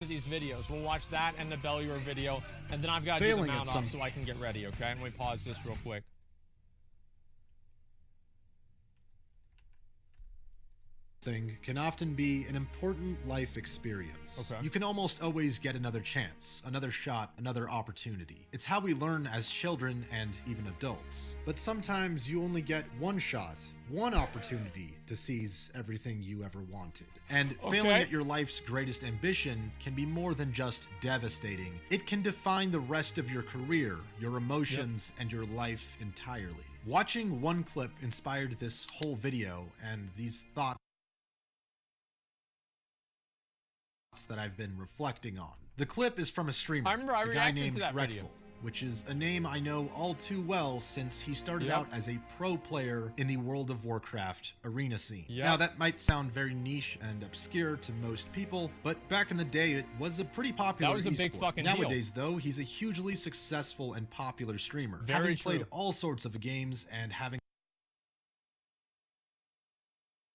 these videos. We'll watch that and the Bellier video, and then I've got to do the mount off so I can get ready, okay? And we pause this real quick. Thing can often be an important life experience. Okay. You can almost always get another chance, another shot, another opportunity. It's how we learn as children and even adults. But sometimes you only get one shot, one opportunity to seize everything you ever wanted. And failing at your life's greatest ambition can be more than just devastating. It can define the rest of your career, your emotions, and your life entirely. Watching one clip inspired this whole video and these thoughts that I've been reflecting on. The clip is from a streamer, a guy named Rekful, which is a name I know all too well since he started out as a pro player in the World of Warcraft arena scene. Now that might sound very niche and obscure to most people, but back in the day it was a pretty popular That was a big fucking deal. Nowadays though, he's a hugely successful and popular streamer, having played all sorts of games and having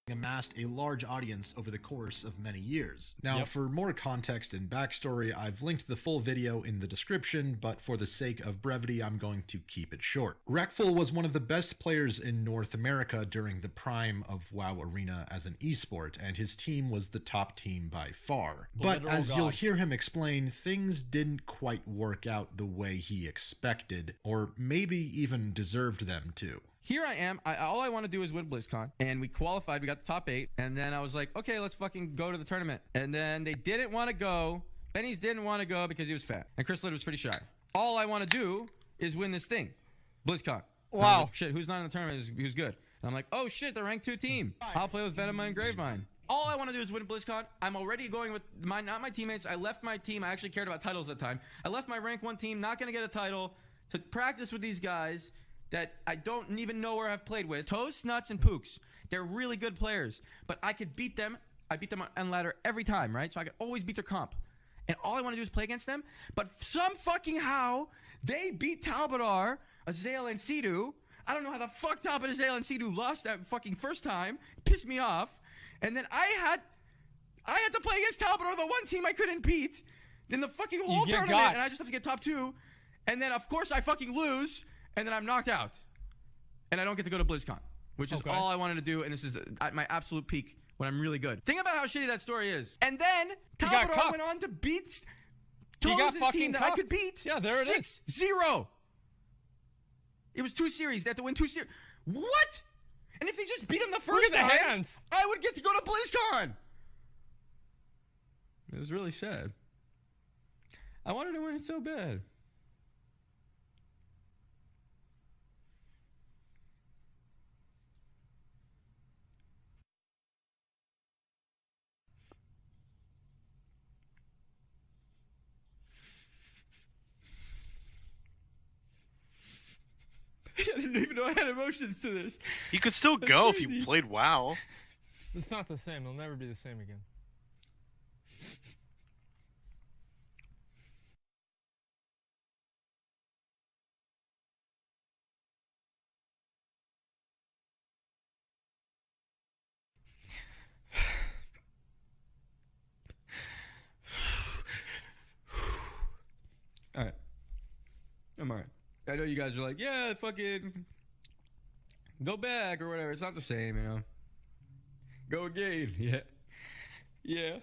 amassed a large audience over the course of many years. Now, for more context and backstory, I've linked the full video in the description, but for the sake of brevity, I'm going to keep it short. Rekful was one of the best players in North America during the prime of WoW Arena as an esport, and his team was the top team by far. But as you'll hear him explain, things didn't quite work out the way he expected, or maybe even deserved them to. Here I am. All I want to do is win BlizzCon. And we qualified. We got the top 8. And then I was like, okay, let's fucking go to the tournament. And then they didn't want to go. Benny's didn't want to go because he was fat. And Chris Litt was pretty shy. All I want to do is win this thing. BlizzCon. Wow. Like, shit, who's not in the tournament? Who's good? And I'm like, oh shit, the ranked 2 team. I'll play with Venema and Gravemind. All I want to do is win BlizzCon. I'm already going with not my teammates. I left my team. I actually cared about titles at the time. I left my rank 1 team, not going to get a title, to practice with these guys that I don't even know where I've played with. Toast, Nuts, and Pooks. They're really good players, but I could beat them. I beat them on ladder every time, right? So I could always beat their comp. And all I want to do is play against them. But some fucking how, they beat Talbadar, Azale, and Sidu. I don't know how the fuck Talbot, Azale, and Sidu lost that fucking first time. It pissed me off. And then I had to play against Talbadar, the one team I couldn't beat in the fucking whole tournament. And I just have to get top 2. And then, of course, I fucking lose. And then I'm knocked out. And I don't get to go to BlizzCon, which is all I wanted to do. And this is at my absolute peak when I'm really good. Think about how shitty that story is. And then Talbadar went on to beat Toes' team that I could beat. Yeah, there it is. 6-0. It was 2 series. They had to win 2 series. What? And if they just beat him the first time, I would get to go to BlizzCon. It was really sad. I wanted to win it so bad. I didn't even know I had emotions to this. You could still go if you played WoW. It's not the same. It'll never be the same again. Alright. I'm alright. I know you guys are like, yeah, fucking go back or whatever. It's not the same, you know. Go again. Yeah. Yeah.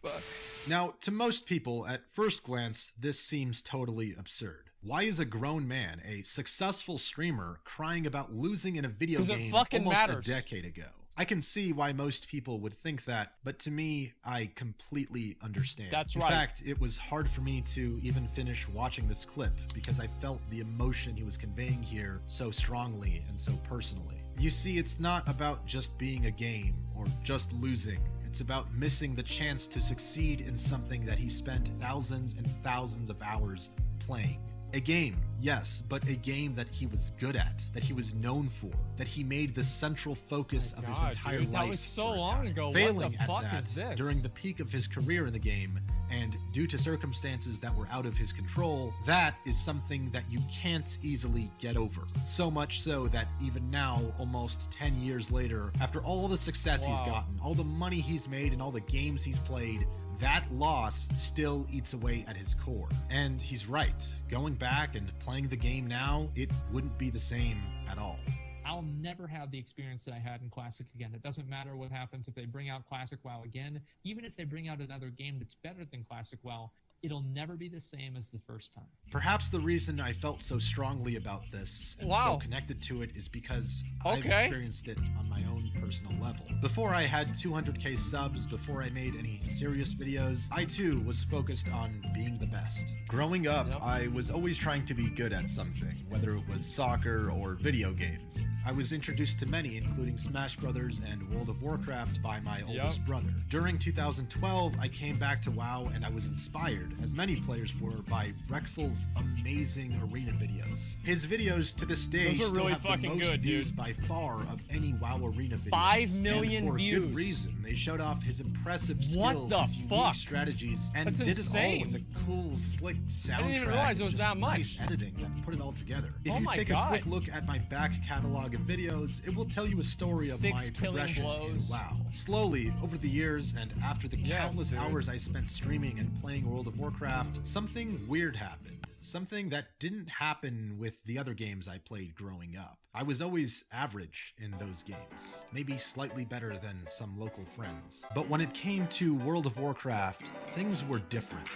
Fuck. Now, to most people, at first glance, this seems totally absurd. Why is a grown man, a successful streamer, crying about losing in a video game almost a decade ago? I can see why most people would think that, but to me, I completely understand. That's right. In fact, it was hard for me to even finish watching this clip because I felt the emotion he was conveying here so strongly and so personally. You see, it's not about just being a game or just losing. It's about missing the chance to succeed in something that he spent thousands and thousands of hours playing. A game, yes, but a game that he was good at, that he was known for, that he made the central focus of his entire life. That was so long ago. Failing What the fuck at that is this? during the peak of his career in the game, and due to circumstances that were out of his control, that is something that you can't easily get over. So much so that even now, almost 10 years later, after all the success he's gotten, all the money he's made, and all the games he's played, that loss still eats away at his core. And he's right. Going back and playing the game now, it wouldn't be the same at all. I'll never have the experience that I had in Classic again. It doesn't matter what happens if they bring out Classic WoW again. Even if they bring out another game that's better than Classic WoW, it'll never be the same as the first time. Perhaps the reason I felt so strongly about this and so connected to it is because I've experienced it on my own personal level. Before I had 200k subs, before I made any serious videos, I too was focused on being the best. Growing up, I was always trying to be good at something, whether it was soccer or video games. I was introduced to many, including Smash Brothers and World of Warcraft by my oldest brother. During 2012, I came back to WoW and I was inspired, as many players were, by Rekful's amazing arena videos. His videos to this day still have the most views by far of any WoW arena videos. 5 million and for views. a good reason. They showed off his impressive skills, What the his unique fuck? strategies, and That's did insane. it all with a cool, slick soundtrack. I didn't even realize it was and that just much. Nice editing that put it all together. If Oh you my take God. a quick look at my back catalog of videos, it will tell you a story of 6 my killing progression blows. in WoW. Slowly, over the years, and after the countless dude. hours I spent streaming and playing World of Warcraft, something weird happened. Something that didn't happen with the other games I played growing up. I was always average in those games, maybe slightly better than some local friends. But when it came to World of Warcraft, things were different.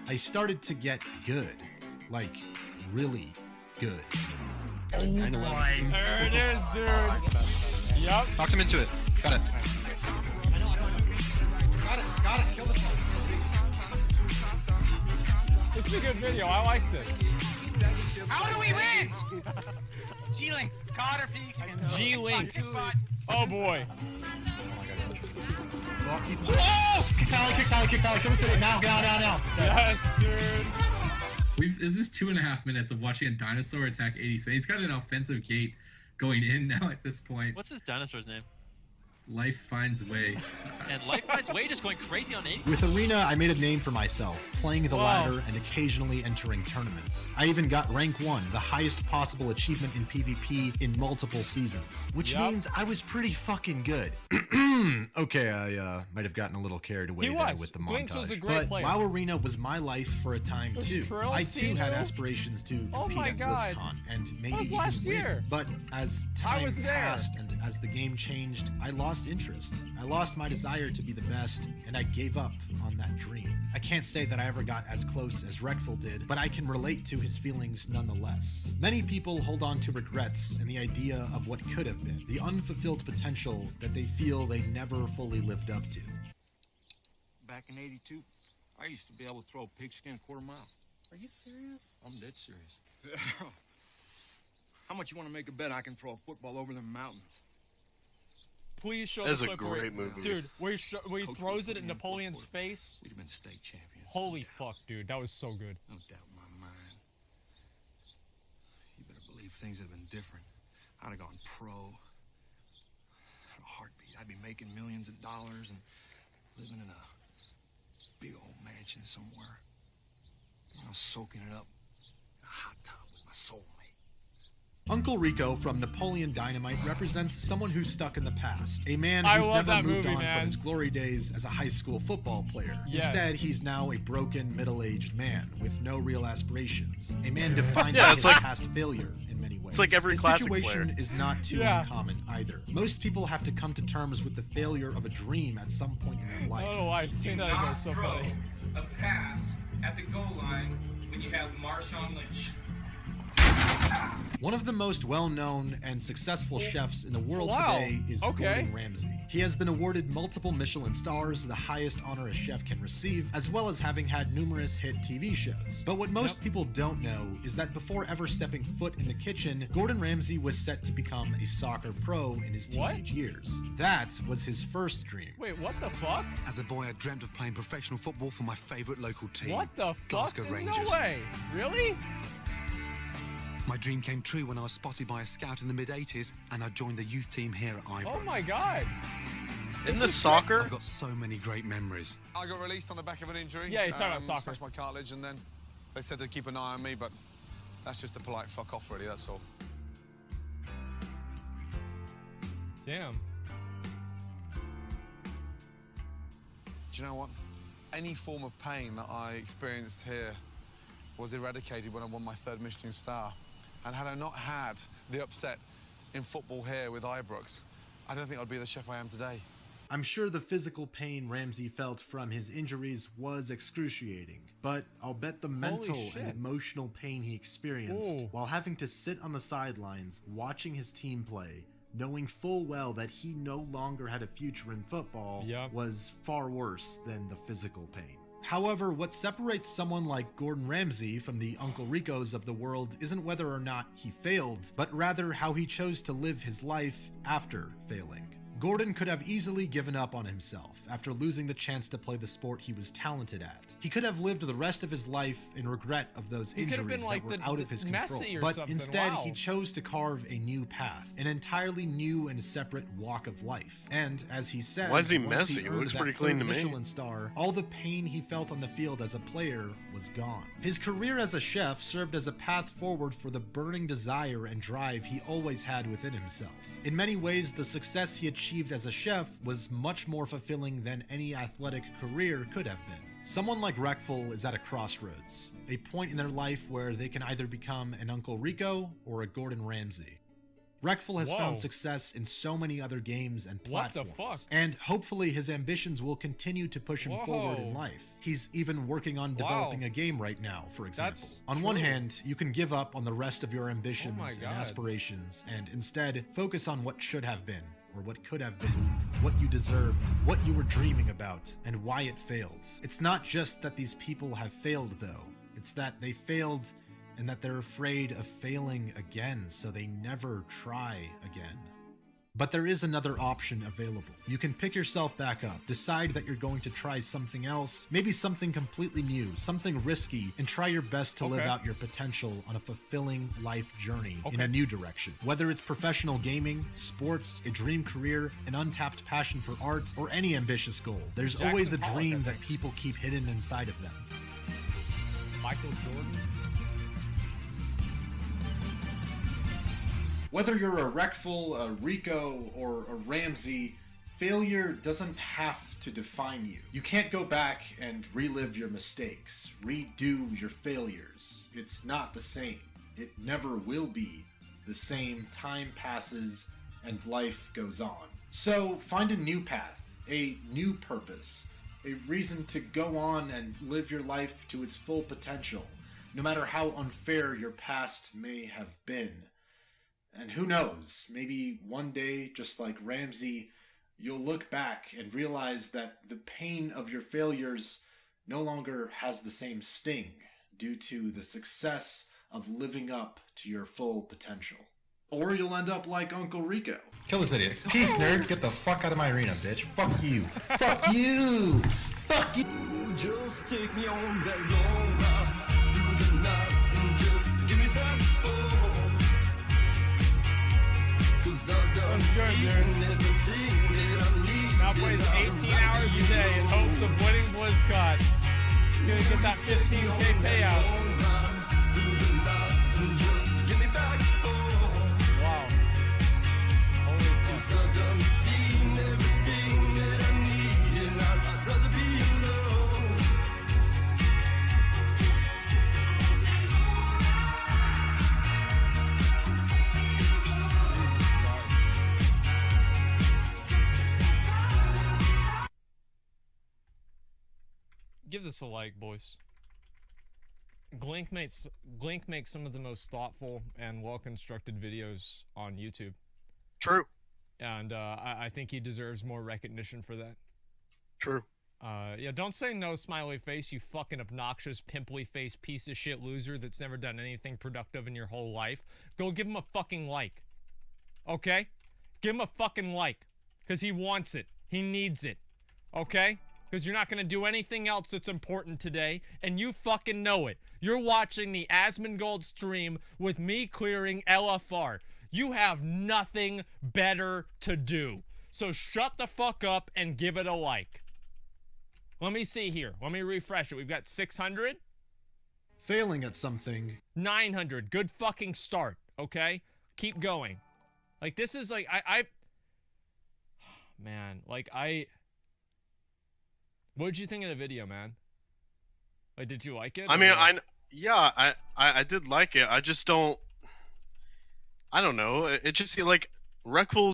I started to get good, like really good. There it is, dude. Yep. Talked him into it. Got it. Got it, kill the phone. This is a good video. I like this. How do we win? G-Links, Carter Peak, and G-Links. Oh boy. Oh! Kick Tyler, kill the city, now. Yes, dude. This is 2.5 minutes of watching a dinosaur attack 80 space. He's got an offensive gate going in now at this point. What's his dinosaur's name? Life finds way. And Life Finds Way just going crazy on 80. With Arena, I made a name for myself, playing the ladder and occasionally entering tournaments. I even got rank 1, the highest possible achievement in PvP in multiple seasons, which means I was pretty fucking good. Okay, I might have gotten a little carried away there with the montage. Glinks was a great player. WoW Arena was my life for a time too. I too had aspirations to compete at BlizzCon and maybe even last win. year. But as time passed and as the game changed, I lost interest. I lost my desire to be the best, and I gave up on that dream. I can't say that I ever got as close as Rekful did, but I can relate to his feelings nonetheless. Many people hold on to regrets and the idea of what could have been, the unfulfilled potential that they feel they never fully lived up to. Back in '82, I used to be able to throw a pigskin a quarter mile. Are you serious? I'm dead serious. How much you want to make a bet I can throw a football over the mountains? Please show That's the a clip where great movie. Dude, where he Coach throws would it put at me in Napoleon's fourth face. We'd have been state champions. Holy fuck, dude. That was so good. No doubt in my mind. You better believe things would have been different. I'd have gone pro. In a heartbeat. I'd be making millions of dollars and living in a big old mansion somewhere. You know, soaking it up in a hot tub with my soulmate. Uncle Rico from Napoleon Dynamite represents someone who's stuck in the past. A man I who's love never that moved movie, on man. from his glory days as a high school football player. Yes. Instead, he's now a broken, middle-aged man with no real aspirations. A man defined Yeah, by it's his like- past failure in many ways. It's like every His classic situation player. is not too Yeah. uncommon either. Most people have to come to terms with the failure of a dream at some point in their life. I don't know why I've seen that. It goes so funny. A pass at the goal line when you have Marshawn Lynch. One of the most well-known and successful chefs in the world Wow. today is Okay. Gordon Ramsay. He has been awarded multiple Michelin stars, the highest honor a chef can receive, as well as having had numerous hit TV shows. But what most people don't know is that before ever stepping foot in the kitchen, Gordon Ramsay was set to become a soccer pro in his teenage years. That was his first dream. Wait, what the fuck? As a boy, I dreamt of playing professional football for my favourite local team. What the fuck? Glasgow There's Rangers. no way. Really? My dream came true when I was spotted by a scout in the mid-80s, and I joined the youth team here at Ibrox. Oh my God. Isn't this soccer? I've got so many great memories. I got released on the back of an injury. Yeah, he's talking about soccer. Smashed my cartilage, and then they said they'd keep an eye on me, but that's just a polite fuck off, really, that's all. Damn. Do you know what? Any form of pain that I experienced here was eradicated when I won my 3rd Michelin star. And had I not had the upset in football here with Ibrox, I don't think I'd be the chef I am today. I'm sure the physical pain Ramsey felt from his injuries was excruciating, but I'll bet the mental and emotional pain he experienced while having to sit on the sidelines watching his team play, knowing full well that he no longer had a future in football, was far worse than the physical pain. However, what separates someone like Gordon Ramsay from the Uncle Ricos of the world isn't whether or not he failed, but rather how he chose to live his life after failing. Gordon could have easily given up on himself after losing the chance to play the sport he was talented at. He could have lived the rest of his life in regret of those injuries that were out of his control. But instead, he chose to carve a new path, an entirely new and separate walk of life. And as he said, why is he once messy? he It earned looks that pretty clean to me. Michelin star, all the pain he felt on the field as a player was gone. His career as a chef served as a path forward for the burning desire and drive he always had within himself. In many ways, the success he achieved as a chef was much more fulfilling than any athletic career could have been. Someone like Reckful is at a crossroads, a point in their life where they can either become an Uncle Rico or a Gordon Ramsay. Reckful has found success in so many other games and platforms, and hopefully his ambitions will continue to push him forward in life. He's even working on developing a game right now, for example. On one hand, you can give up on the rest of your ambitions and aspirations, and instead focus on what should have been, or what could have been, what you deserved, what you were dreaming about, and why it failed. It's not just that these people have failed, though. It's that they failed and that they're afraid of failing again, so they never try again. But there is another option available. You can pick yourself back up, decide that you're going to try something else, maybe something completely new, something risky, and try your best to live out your potential on a fulfilling life journey in a new direction. Whether it's professional gaming, sports, a dream career, an untapped passion for art, or any ambitious goal, there's always a dream that people keep hidden inside of them. Michael Jordan? Whether you're a Reckful, a Rico, or a Ramsey, failure doesn't have to define you. You can't go back and relive your mistakes, redo your failures. It's not the same. It never will be the same. Time passes and life goes on. So find a new path, a new purpose, a reason to go on and live your life to its full potential, no matter how unfair your past may have been. And who knows, maybe one day, just like Ramsey, you'll look back and realize that the pain of your failures no longer has the same sting due to the success of living up to your full potential. Or you'll end up like Uncle Rico. Kill this idiot. Peace, nerd. Get the fuck out of my arena, bitch. Fuck you. Fuck you. Fuck you. Just take me on that long ride through the night and just give me that phone. Now plays 18 hours a day in hopes of winning BlizzCon. He's gonna get that 15K payout. Wow. Holy give this a like, boys. Glink makes some of the most thoughtful and well-constructed videos on YouTube. True. And I think he deserves more recognition for that. True. Yeah, don't say no, smiley face, you fucking obnoxious, pimply face piece of shit loser that's never done anything productive in your whole life. Go give him a fucking like. Okay? Give him a fucking like. Because he wants it. He needs it. Okay? because you're not going to do anything else that's important today, and you fucking know it. You're watching the Asmongold stream with me clearing LFR. You have nothing better to do. So shut the fuck up and give it a like. Let me see here. Let me refresh it. We've got 600. Failing at something. 900. Good fucking start, okay? Keep going. Like, this is like, man, like, what did you think of the video, man? Like, did you like it? I mean, I did like it. I just don't know. It just like Rec Fool's